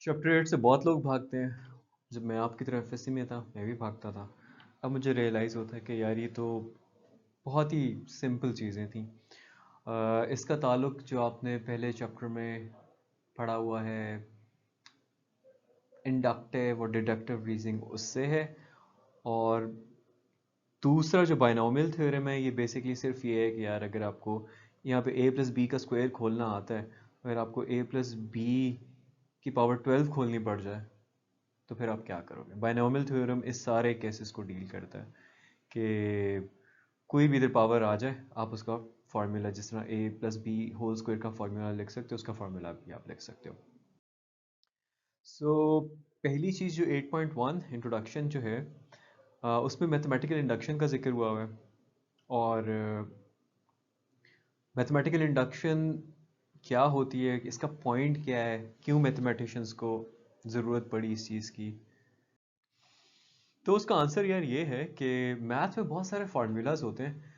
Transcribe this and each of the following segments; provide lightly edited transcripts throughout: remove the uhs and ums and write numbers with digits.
Chapter 8 से बहुत लोग भागते हैं। जब मैं आपकी तरह एफएससी में था मैं भी भागता था। अब मुझे रियलाइज़ होता है कि यार ये तो बहुत ही सिंपल चीज़ें थी। इसका ताल्लुक जो आपने पहले चैप्टर में पढ़ा हुआ है इंडक्टिव और डिडक्टिव रीजनिंग उससे है। और दूसरा जो बाइनोमियल थ्योरम है ये बेसिकली सिर्फ ये है कि यार अगर आपको यहाँ पे a प्लस बी का स्क्वायर खोलना आता है, अगर आपको a प्लस बी की पावर 12 खोलनी पड़ जाए तो फिर आप क्या करोगे। बाइनोमियल थ्योरम इस सारे केसेस को डील करता है कि कोई भी इधर पावर आ जाए आप उसका फार्मूला जिस तरह a plus B whole square का फार्मूला लिख सकते हो उसका फार्मूला भी आप लिख सकते हो। सो पहली चीज़ जो 8.1 इंट्रोडक्शन जो है उसमें मैथमेटिकल इंडक्शन का जिक्र हुआ है। और मैथमेटिकल इंडक्शन क्या होती है, इसका पॉइंट क्या है, क्यों मैथमेटिशियंस को ज़रूरत पड़ी इस चीज़ की। तो उसका आंसर यार ये है कि मैथ में बहुत सारे फार्मूलाज होते हैं।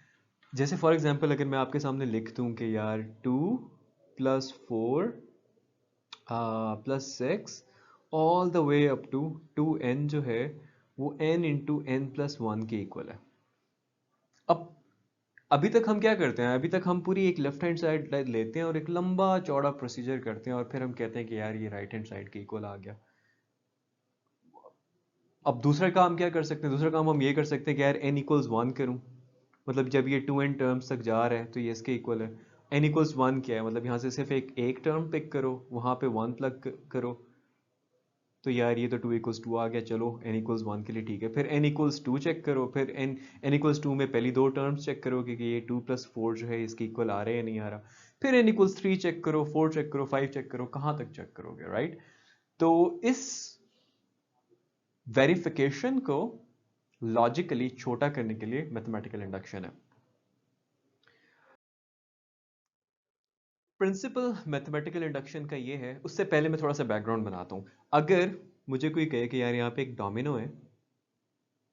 जैसे फॉर एग्जांपल अगर मैं आपके सामने लिख दूं कि यार 2 + 4 +6 all the way up to 2n जो है वो n × n+1 के इक्वल है। अब अभी तक हम क्या करते हैं, अभी तक हम पूरी एक लेफ्ट हैंड साइड लेते हैं और एक लंबा चौड़ा प्रोसीजर करते हैं और फिर हम कहते हैं कि यार ये राइट हैंड साइड के इक्वल आ गया। अब दूसरा काम क्या कर सकते हैं, दूसरा काम हम ये कर सकते हैं कि यार n = 1 करूं, मतलब जब ये 2n टर्म्स तक जा रहे हैं तो ये इसके इक्वल है। n = 1 क्या है, मतलब यहाँ से सिर्फ एक टर्म पिक करो, वहाँ पे 1 प्लग करो, तो यार ये तो 2 = 2 आ गया। चलो n = 1 के लिए ठीक है। फिर n = 2 चेक करो, फिर n = 2 में पहली दो टर्म्स चेक करो कि ये 2 + 4 जो है इसके इक्वल आ रहे हैं या नहीं आ रहा। फिर n = 3 चेक करो, 4 चेक करो, 5 चेक करो, कहाँ तक चेक करोगे, राइट। तो इस वेरिफिकेशन को लॉजिकली छोटा करने के लिए मैथमेटिकल इंडक्शन है। प्रिंसिपल मैथमेटिकल इंडक्शन का ये है, उससे पहले मैं थोड़ा सा बैकग्राउंड बनाता हूँ। अगर मुझे कोई कहे कि यार यहाँ पे एक डोमिनो है,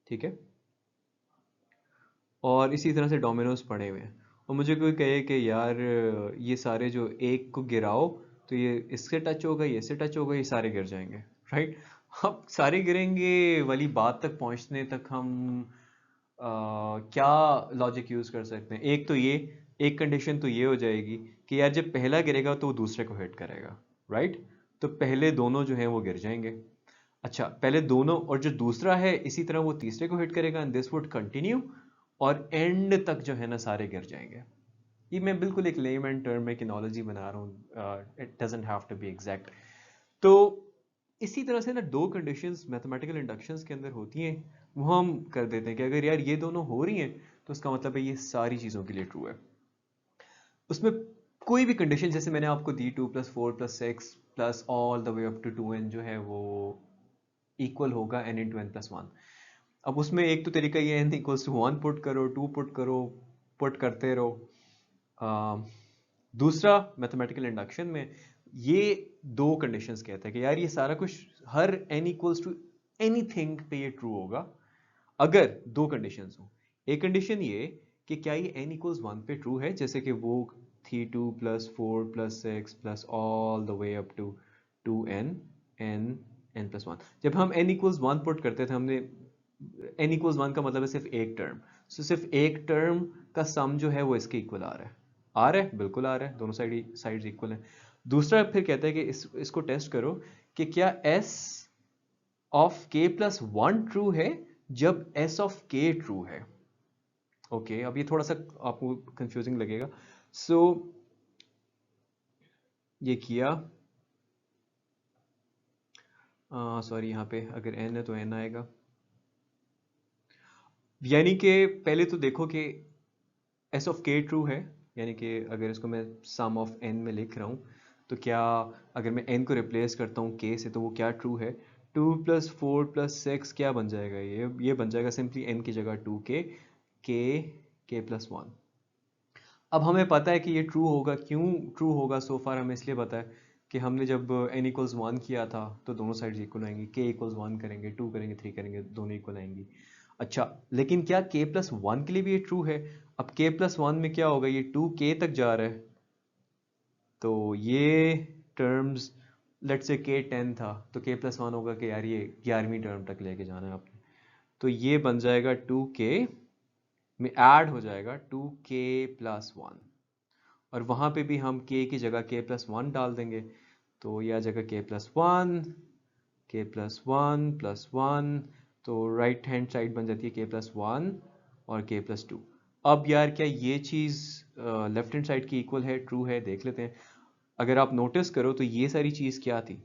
ठीक है, और इसी तरह से डोमिनोज पड़े हुए हैं, और मुझे कोई कहे कि यार ये सारे जो एक को गिराओ तो ये इससे टच होगा, ये इससे टच होगा, ये सारे गिर जाएंगे, राइट। अब सारे गिरेंगे वाली बात तक पहुंचने तक हम क्या लॉजिक यूज कर सकते हैं। एक तो ये, एक कंडीशन तो ये हो जाएगी कि यार जब पहला गिरेगा तो वो दूसरे को हिट करेगा, राइट। तो पहले दोनों जो हैं वो गिर जाएंगे। अच्छा, पहले दोनों और जो दूसरा है इसी तरह वो तीसरे को हिट करेगा एंड दिस वुड कंटिन्यू, और एंड तक जो है ना सारे गिर जाएंगे। ये मैं बिल्कुल एक लेमैन टर्म में एनालॉजी बना रहा हूँ, it doesn't have to be exact. तो इसी तरह से ना दो कंडीशंस मैथमेटिकल इंडक्शंस के अंदर होती हैं, वो हम कर देते हैं कि अगर यार ये दोनों हो रही हैं तो उसका मतलब है ये सारी चीज़ों के लिए ट्रू है। उसमें कोई भी कंडीशन जैसे मैंने आपको दी 2 + 4 + 6 plus all the way up to 2n जो है वो इक्वल होगा n × n+1। अब उसमें एक तो तरीका ये n = 1 पुट करो, 2 पुट करो, पुट करते रहो। दूसरा मैथमेटिकल इंडक्शन में ये दो कंडीशंस कहता है कि यार ये सारा कुछ हर n = एनीथिंग पे ये ट्रू होगा अगर दो कंडीशंस हो। एक कंडीशन ये कि क्या ये n = 1 पे ट्रू है, जैसे कि वो थी 2 + 4 + 6 plus all the way up to 2n n+1। जब हम n = 1 पुट करते थे हमने n = 1 का मतलब है सिर्फ एक टर्म, सो सिर्फ एक टर्म का सम जो है वो इसके इक्वल आ रहा है। आ रहा है, बिल्कुल आ रहा है, दोनों साइड्स इक्वल हैं। दूसरा फिर कहता है कि इसको टेस्ट करो कि क्या s ऑफ k+1 ट्रू है जब s ऑफ k ट्रू है। ओके, अब ये थोड़ा सा आपको कंफ्यूजिंग लगेगा। सो ये किया, सॉरी यहाँ पे अगर n है तो n आएगा। यानी कि पहले तो देखो कि s ऑफ k ट्रू है, यानी कि अगर इसको मैं सम ऑफ n में लिख रहा हूँ तो क्या अगर मैं n को रिप्लेस करता हूँ k से तो वो क्या ट्रू है। 2 + 4 + 6 क्या बन जाएगा, ये बन जाएगा सिंपली n की जगह 2k k+1। अब हमें पता है कि ये ट्रू होगा, क्यों ट्रू होगा सो फार हमें इसलिए पता है कि हमने जब n = 1 किया था तो दोनों साइड्स इक्वल आएंगी। k = 1 करेंगे, 2 करेंगे, 3 करेंगे, दोनों इक्वल आएंगी। अच्छा, लेकिन क्या k+1 के लिए भी ये ट्रू है। अब k+1 में क्या होगा, ये 2k तक जा रहा है तो ये टर्म्स लेट्स से k 10 था तो k प्लस 1 होगा कि यार ये 11वीं टर्म तक लेके जाना है आपने, तो ये बन जाएगा 2k में ऐड हो जाएगा 2k प्लस 1, और वहाँ पे भी हम k की जगह k प्लस 1 डाल देंगे, तो यह जगह k plus 1, k plus 1 plus 1, तो राइट हैंड साइड बन जाती है k प्लस 1 और k प्लस 2। अब यार क्या ये चीज़ लेफ्ट हैंड साइड की इक्वल है, ट्रू है, देख लेते हैं। अगर आप नोटिस करो तो ये सारी चीज़ क्या थी,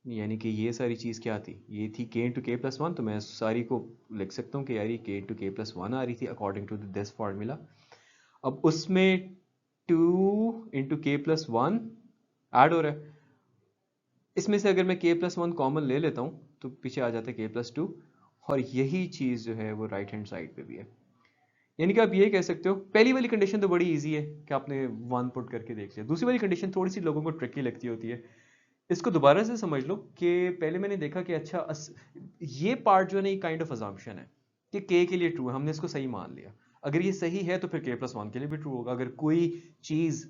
यानी कि ये सारी चीज़ क्या थी, ये थी k इंटू के प्लस 1, तो मैं सारी को लिख सकता हूँ कि यार ये k इंटू के प्लस 1 आ रही थी अकॉर्डिंग टू दिस फार्मूला। अब उसमें 2 इंटू के प्लस 1 ऐड हो रहा है, इसमें से अगर मैं k प्लस 1 कॉमन ले लेता हूँ तो पीछे आ जाता है k प्लस 2, और यही चीज़ जो है वो राइट हैंड साइड पे भी है। यानी कि आप ये कह सकते हो पहली वाली कंडीशन तो बड़ी इजी है कि आपने 1 पुट करके देख लिया, दूसरी वाली कंडीशन थोड़ी सी लोगों को ट्रिकी लगती होती है। इसको दोबारा से समझ लो कि पहले मैंने देखा कि अच्छा ये पार्ट जो है ना ये काइंड ऑफ अजम्पशन है कि k के लिए ट्रू है, हमने इसको सही मान लिया। अगर ये सही है तो फिर k प्लस 1 के लिए भी ट्रू होगा। अगर कोई चीज़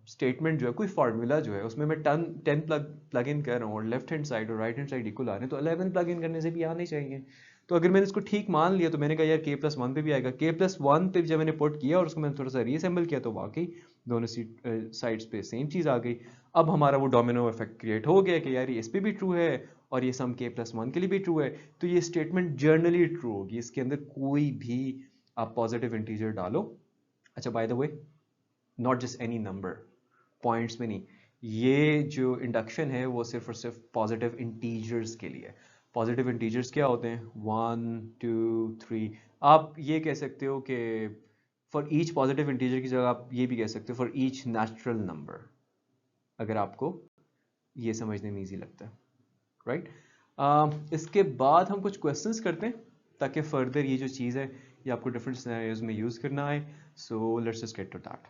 स्टेटमेंट जो है, कोई फार्मूला जो है उसमें मैं 10 प्लग इन कर रहा हूँ और लेफ्ट हैंड साइड और राइट हैंड साइड इक्वल आ रहे हैं, तो 11 प्लग इन करने से भी आने चाहिए। तो अगर मैंने इसको ठीक मान लिया तो मैंने कहा यार k प्लस 1 पे भी आएगा, k प्लस 1 पे जब मैंने पुट किया और उसको मैंने थोड़ा सा रीअसेंबल किया तो वाकई दोनों साइड्स पे सेम चीज़ आ गई। अब हमारा वो डोमिनो इफेक्ट क्रिएट हो गया कि यार ये इस पे भी ट्रू है और ये सम k प्लस 1 के लिए भी ट्रू है, तो ये स्टेटमेंट जनरली ट्रू होगी, इसके अंदर कोई भी आप पॉजिटिव इंटीजर डालो। अच्छा by the way, not just any number, points में नहीं, ये जो इंडक्शन है वो सिर्फ और सिर्फ पॉजिटिव इंटीजर्स के लिए। पॉजिटिव इंटीजर्स क्या होते हैं, 1 2 3। आप ये कह सकते हो कि फॉर ईच पॉजिटिव इंटीजर की जगह आप ये भी कह सकते हो फॉर ईच नेचुरल नंबर, अगर आपको ये समझने में ईजी लगता है, राइट। इसके बाद हम कुछ क्वेश्चंस करते हैं ताकि फर्दर ये जो चीज़ है ये आपको डिफरेंट सिनेरियोज में यूज़ करना है। So let's just get to that.